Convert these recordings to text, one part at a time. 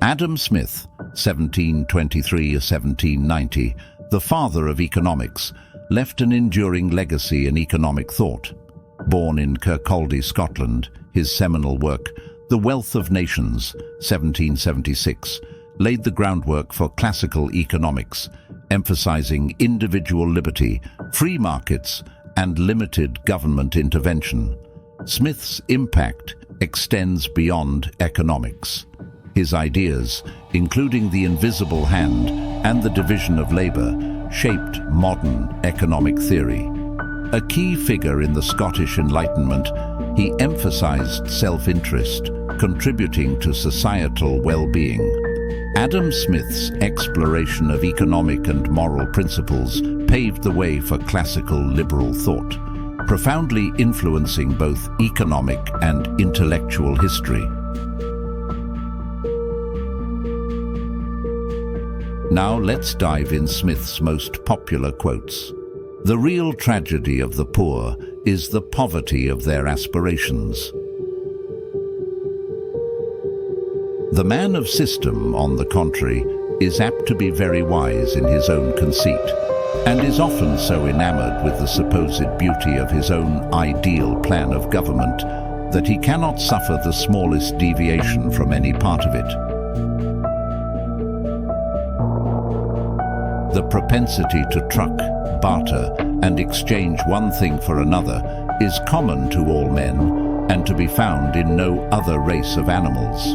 Adam Smith, 1723–1790, the father of economics, left an enduring legacy in economic thought. Born in Kirkcaldy, Scotland, his seminal work, The Wealth of Nations, 1776, laid the groundwork for classical economics, emphasizing individual liberty, free markets, and limited government intervention. Smith's impact extends beyond economics. His ideas, including the invisible hand and the division of labor, shaped modern economic theory. A key figure in the Scottish Enlightenment, he emphasized self-interest, contributing to societal well-being. Adam Smith's exploration of economic and moral principles paved the way for classical liberal thought, profoundly influencing both economic and intellectual history. Now let's dive in Smith's most popular quotes. The real tragedy of the poor is the poverty of their aspirations. The man of system, on the contrary, is apt to be very wise in his own conceit, and is often so enamored with the supposed beauty of his own ideal plan of government that he cannot suffer the smallest deviation from any part of it. The propensity to truck, barter, and exchange one thing for another is common to all men and to be found in no other race of animals.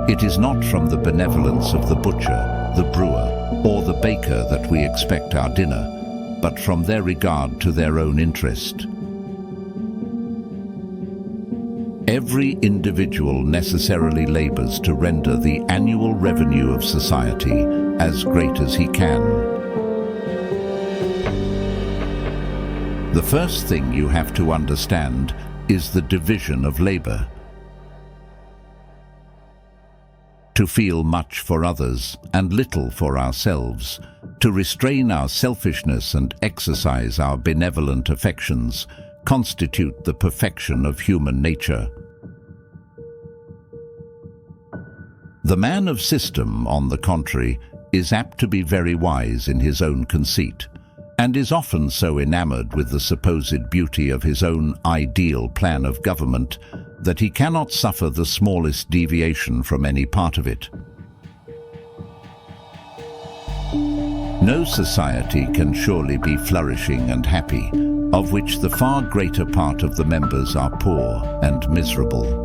It is not from the benevolence of the butcher, the brewer, or the baker that we expect our dinner, but from their regard to their own interest. Every individual necessarily labors to render the annual revenue of society as great as he can. The first thing you have to understand is the division of labor. To feel much for others and little for ourselves, to restrain our selfishness and exercise our benevolent affections, constitute the perfection of human nature. The man of system, on the contrary, is apt to be very wise in his own conceit, and is often so enamored with the supposed beauty of his own ideal plan of government that he cannot suffer the smallest deviation from any part of it. No society can surely be flourishing and happy, of which the far greater part of the members are poor and miserable.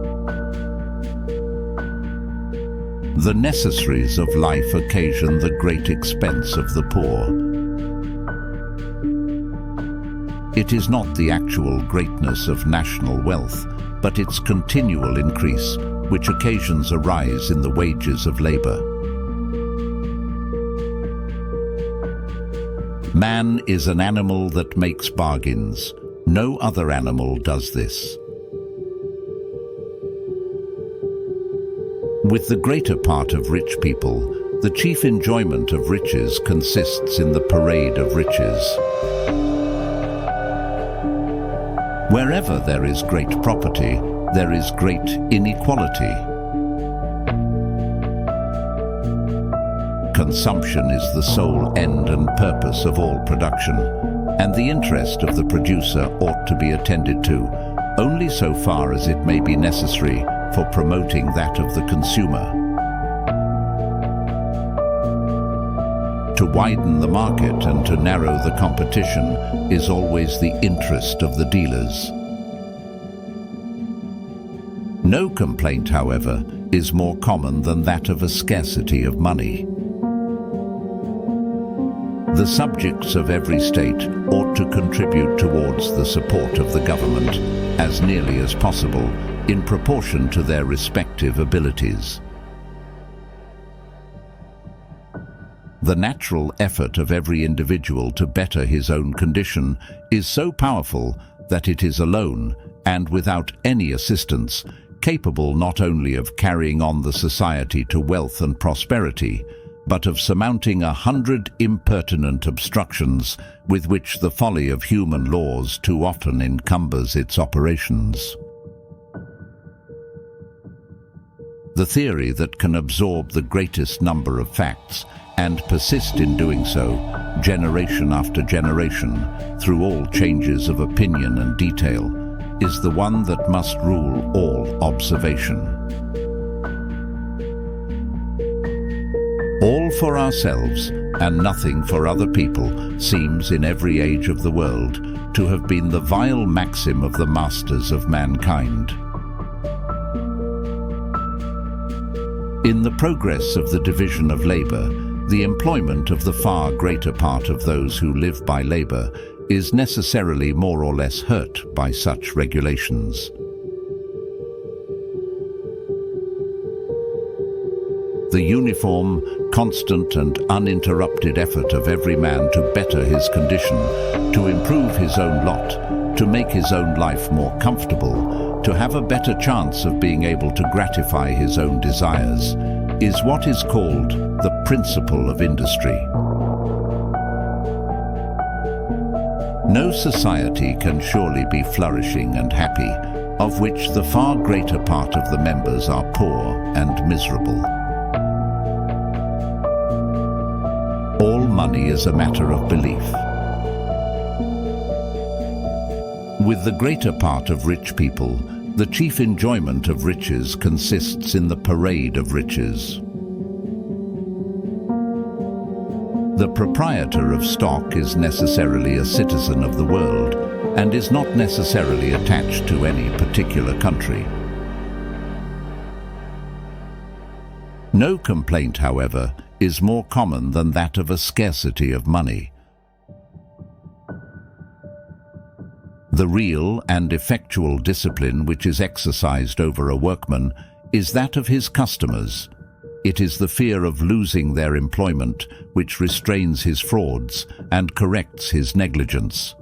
The necessaries of life occasion the great expense of the poor. It is not the actual greatness of national wealth, but its continual increase, which occasions a rise in the wages of labor. Man is an animal that makes bargains. No other animal does this. With the greater part of rich people, the chief enjoyment of riches consists in the parade of riches. Wherever there is great property, there is great inequality. Consumption is the sole end and purpose of all production, and the interest of the producer ought to be attended to, only so far as it may be necessary for promoting that of the consumer. To widen the market and to narrow the competition is always the interest of the dealers. No complaint, however, is more common than that of a scarcity of money. The subjects of every state ought to contribute towards the support of the government, as nearly as possible, in proportion to their respective abilities. The natural effort of every individual to better his own condition is so powerful that it is alone, and without any assistance, capable not only of carrying on the society to wealth and prosperity, but of surmounting 100 impertinent obstructions with which the folly of human laws too often encumbers its operations. the theory that can absorb the greatest number of facts and persist in doing so, generation after generation, through all changes of opinion and detail, is the one that must rule all observation. All for ourselves and nothing for other people seems in every age of the world to have been the vile maxim of the masters of mankind. In the progress of the division of labor, the employment of the far greater part of those who live by labor is necessarily more or less hurt by such regulations. The uniform, constant and uninterrupted effort of every man to better his condition, to improve his own lot, to make his own life more comfortable, to have a better chance of being able to gratify his own desires, is what is called the principle of industry. No society can surely be flourishing and happy, of which the far greater part of the members are poor and miserable. All money is a matter of belief. With the greater part of rich people, the chief enjoyment of riches consists in the parade of riches. The proprietor of stock is necessarily a citizen of the world and is not necessarily attached to any particular country. No complaint, however, is more common than that of a scarcity of money. The real and effectual discipline which is exercised over a workman is that of his customers. It is the fear of losing their employment which restrains his frauds and corrects his negligence.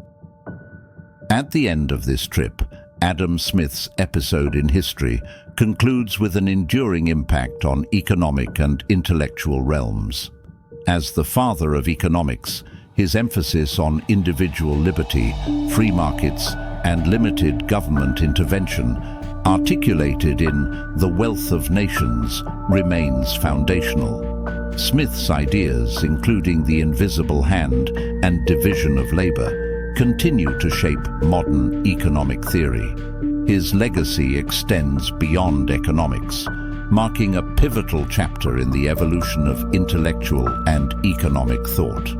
At the end of this trip, Adam Smith's episode in history concludes with an enduring impact on economic and intellectual realms. As the father of economics, his emphasis on individual liberty, free markets, and limited government intervention, articulated in The Wealth of Nations, remains foundational. Smith's ideas, including the invisible hand and division of labor, continue to shape modern economic theory. His legacy extends beyond economics, marking a pivotal chapter in the evolution of intellectual and economic thought.